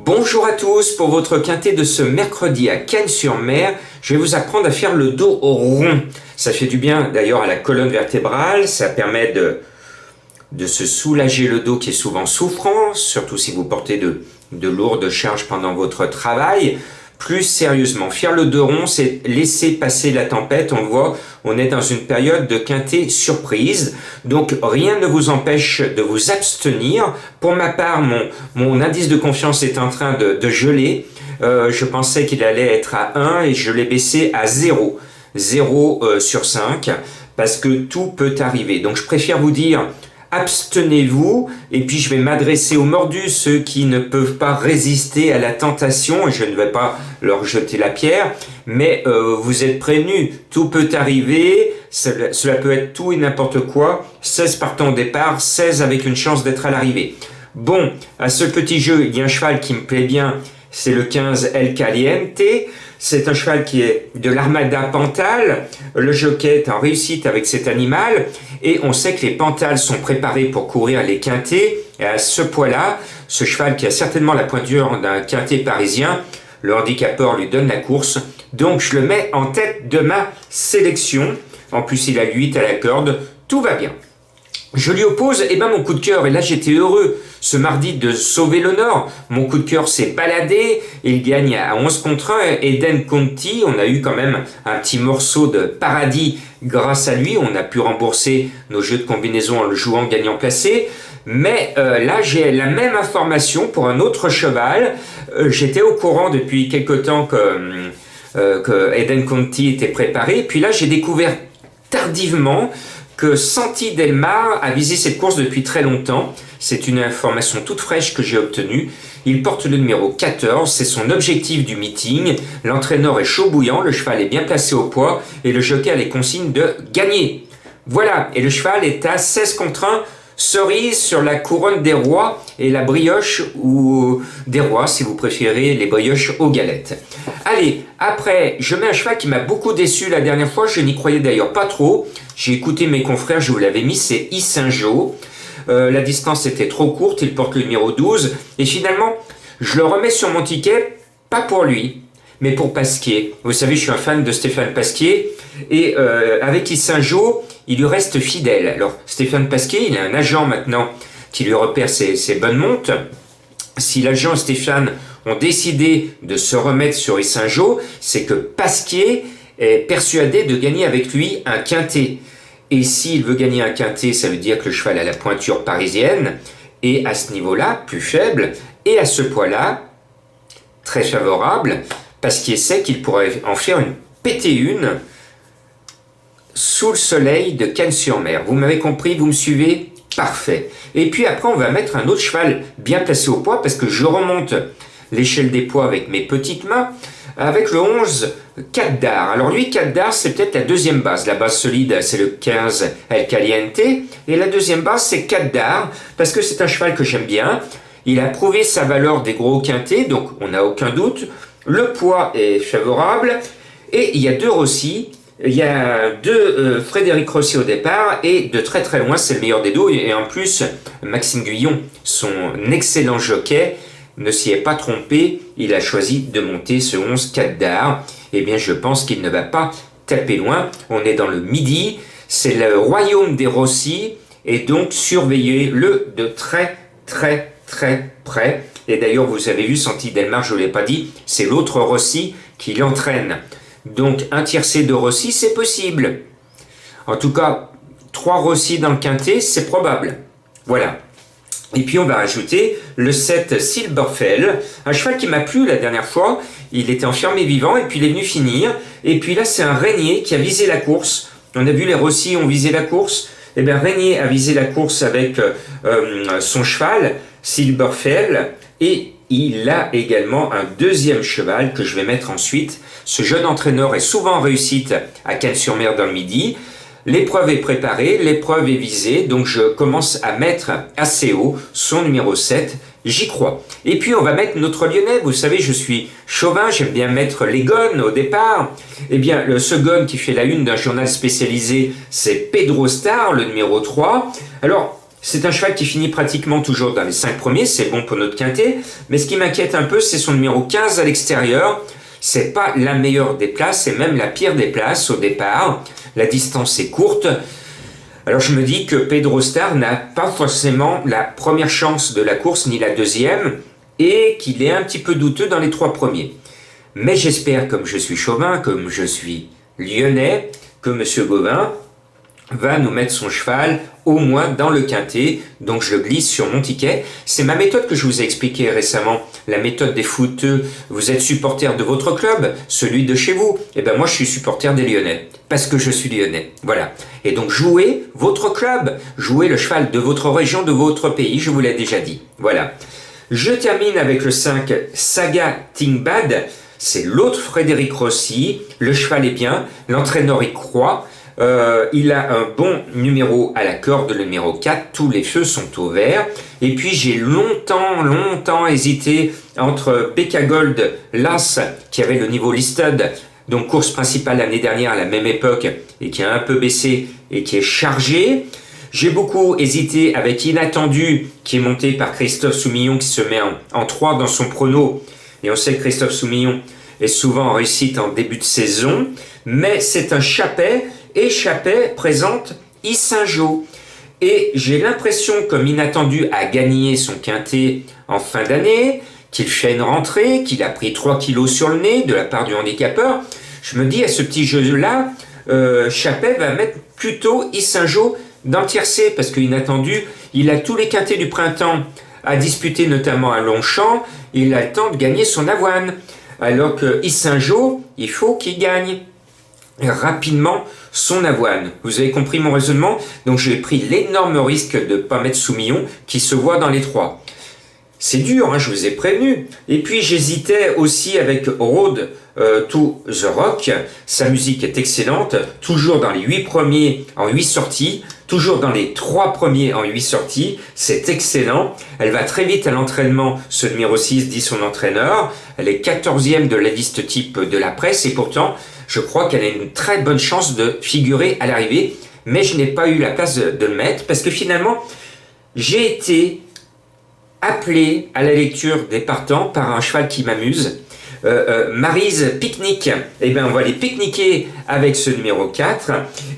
Bonjour à tous, pour votre quintet de ce mercredi à Cannes-sur-Mer, je vais vous apprendre à faire le dos au rond. Ça fait du bien d'ailleurs à la colonne vertébrale, ça permet de se soulager le dos qui est souvent souffrant, surtout si vous portez de lourdes charges pendant votre travail. Plus sérieusement, faire le dos rond, c'est laisser passer la tempête. On le voit, on est dans une période de quintet surprise. Donc, rien ne vous empêche de vous abstenir. Pour ma part, mon indice de confiance est en train de geler. Je pensais qu'il allait être à 1 et je l'ai baissé à 0. 0 sur 5 parce que tout peut arriver. Donc, je préfère vous dire... abstenez-vous, et puis je vais m'adresser aux mordus, ceux qui ne peuvent pas résister à la tentation, et je ne vais pas leur jeter la pierre, mais vous êtes prévenus, tout peut arriver, cela peut être tout et n'importe quoi, 16 partant au départ, 16 avec une chance d'être à l'arrivée. Bon, à ce petit jeu, il y a un cheval qui me plaît bien, c'est le 15 El Caliente. C'est un cheval qui est de l'Armada Pantal. Le jockey est en réussite avec cet animal. Et on sait que les Pantales sont préparés pour courir les quintets. Et à ce poids-là, ce cheval qui a certainement la pointure d'un quintet parisien, le handicapeur lui donne la course. Donc je le mets en tête de ma sélection. En plus, il a 8 à la corde. Tout va bien. Je lui oppose mon coup de cœur, et là j'étais heureux ce mardi de sauver l'honneur. Mon coup de cœur s'est baladé, il gagne à 11 contre 1. Eden Conti, on a eu quand même un petit morceau de paradis grâce à lui, on a pu rembourser nos jeux de combinaison en le jouant gagnant placé. Mais là j'ai la même information pour un autre cheval. J'étais au courant depuis quelque temps que Eden Conti était préparé, puis là j'ai découvert tardivement que Santi Delmar a visé cette course depuis très longtemps. C'est une information toute fraîche que j'ai obtenue. Il porte le numéro 14, c'est son objectif du meeting. L'entraîneur est chaud bouillant, le cheval est bien placé au poids et le jockey a les consignes de gagner. Voilà, et le cheval est à 16 contre 1, cerise sur la couronne des rois et la brioche ou des rois si vous préférez les brioches aux galettes. Allez, après, je mets un cheval qui m'a beaucoup déçu la dernière fois, je n'y croyais d'ailleurs pas trop. J'ai écouté mes confrères, je vous l'avais mis, c'est Issingeau. La distance était trop courte, il porte le numéro 12. Et finalement, je le remets sur mon ticket, pas pour lui, mais pour Pasquier. Vous savez, je suis un fan de Stéphane Pasquier. Et avec Issingeau, il lui reste fidèle. Alors, Stéphane Pasquier, il a un agent maintenant qui lui repère ses bonnes montes. Si l'agent et Stéphane ont décidé de se remettre sur Issingeau, c'est que Pasquier est persuadé de gagner avec lui un quintet. Et s'il veut gagner un quintet, ça veut dire que le cheval a la pointure parisienne, et à ce niveau-là, plus faible, et à ce poids-là, très favorable, Pasquier sait qu'il pourrait en faire une PT1 sous le soleil de Cannes-sur-Mer. Vous m'avez compris, vous me suivez? Parfait. Et puis après, on va mettre un autre cheval bien placé au poids, parce que je remonte l'échelle des poids avec mes petites mains, avec le 11 Cadar. Alors lui, Cadar, c'est peut-être la deuxième base. La base solide, c'est le 15 El Caliente. Et la deuxième base, c'est Cadar, parce que c'est un cheval que j'aime bien. Il a prouvé sa valeur des gros quintés, donc on n'a aucun doute. Le poids est favorable. Et il y a deux Rossi. Il y a deux Frédéric Rossi au départ, et de très très loin, c'est le meilleur des deux. Et en plus, Maxime Guyon, son excellent jockey, ne s'y est pas trompé, il a choisi de monter ce 11 Cadar. Eh bien, je pense qu'il ne va pas taper loin. On est dans le Midi, c'est le royaume des Rossi, et donc surveillez-le de très très très près. Et d'ailleurs, vous avez vu, Santi Delmar, je ne l'ai pas dit, c'est l'autre Rossi qui l'entraîne. Donc, un tiercé de Rossi, c'est possible. En tout cas, 3 Rossi dans le quintet, c'est probable. Voilà. Et puis on va rajouter le 7 Silberfell, un cheval qui m'a plu la dernière fois. Il était enfermé vivant et puis il est venu finir. Et puis là, c'est un Régnier qui a visé la course. On a vu les Rossi ont visé la course. Et bien Régnier a visé la course avec son cheval, Silberfell. Et il a également un deuxième cheval que je vais mettre ensuite. Ce jeune entraîneur est souvent en réussite à Cannes-sur-Mer dans le Midi. L'épreuve est préparée, l'épreuve est visée, donc je commence à mettre assez haut son numéro 7, j'y crois. Et puis on va mettre notre Lyonnais, vous savez, je suis chauvin, j'aime bien mettre les gones au départ. Eh bien, ce gone qui fait la une d'un journal spécialisé, c'est Pedro Star, le numéro 3. Alors, C'est un cheval qui finit pratiquement toujours dans les 5 premiers, c'est bon pour notre quintet, mais ce qui m'inquiète un peu, c'est son numéro 15 à l'extérieur. C'est pas la meilleure des places, c'est même la pire des places au départ. La distance est courte. Alors je me dis que Pedro Star n'a pas forcément la première chance de la course, ni la deuxième, et qu'il est un petit peu douteux dans les 3 premiers. Mais j'espère, comme je suis chauvin, comme je suis lyonnais, que M. Gauvin va nous mettre son cheval au moins dans le quintet, donc je le glisse sur mon ticket. C'est ma méthode que je vous ai expliquée récemment, la méthode des footeux. Vous êtes supporter de votre club, celui de chez vous. Et ben moi je suis supporter des Lyonnais, parce que je suis lyonnais. Voilà. Et donc jouez votre club, jouez le cheval de votre région, de votre pays, je vous l'ai déjà dit. Voilà. Je termine avec le 5 Saga Tingbad. C'est l'autre Frédéric Rossi. Le cheval est bien, l'entraîneur y croit. Il a un bon numéro à la corde, le numéro 4, tous les feux sont au vert. Et puis j'ai longtemps hésité entre Becca Gold Las, qui avait le niveau listed, donc course principale l'année dernière à la même époque, et qui a un peu baissé et qui est chargé. J'ai beaucoup hésité avec Inattendu, qui est monté par Christophe Soumillon, qui se met en 3 dans son prono. Et on sait que Christophe Soumillon est souvent en réussite en début de saison. Mais c'est un Chappet, et Chappet présente Issingeau. Et j'ai l'impression, comme Inattendu a gagné son quintet en fin d'année, qu'il fait une rentrée, qu'il a pris 3 kilos sur le nez de la part du handicapeur, je me dis à ce petit jeu-là, Chappet va mettre plutôt Issingeau dans le tiercé, parce qu'Inattendu, il a tous les quintets du printemps à disputer, notamment à Longchamp, il a le temps de gagner son avoine. Alors que Issingeau, il faut qu'il gagne rapidement son avoine. Vous avez compris mon raisonnement? Donc j'ai pris l'énorme risque de ne pas mettre Soumillon qui se voit dans les 3. C'est dur, hein, je vous ai prévenu. Et puis j'hésitais aussi avec Road to the Rock. Sa musique est excellente, toujours dans les 8 premiers en 8 sorties, toujours dans les 3 premiers en 8 sorties. C'est excellent. Elle va très vite à l'entraînement, ce numéro 6, dit son entraîneur. Elle est 14e de la liste type de la presse et pourtant, je crois qu'elle a une très bonne chance de figurer à l'arrivée. Mais je n'ai pas eu la place de le mettre parce que finalement, j'ai été appelé à la lecture des partants par un cheval qui m'amuse, Maryse Picnic. Et bien on va aller pique-niquer avec ce numéro 4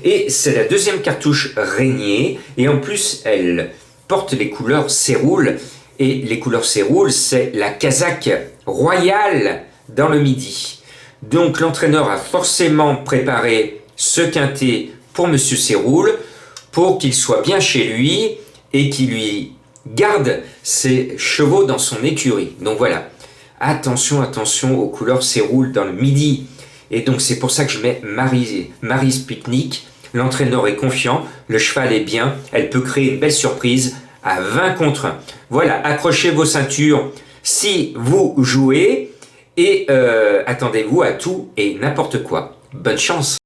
et c'est la deuxième cartouche Régnier et en plus elle porte les couleurs Séroul et les couleurs Séroul c'est la casaque royale dans le Midi. Donc l'entraîneur a forcément préparé ce quintet pour Monsieur Séroul pour qu'il soit bien chez lui et qu'il lui garde ses chevaux dans son écurie. Donc voilà, attention aux couleurs Séroul dans le Midi. Et donc c'est pour ça que je mets Maryse Picnic. L'entraîneur est confiant, le cheval est bien, elle peut créer une belle surprise à 20 contre 1. Voilà, accrochez vos ceintures si vous jouez et attendez-vous à tout et n'importe quoi. Bonne chance!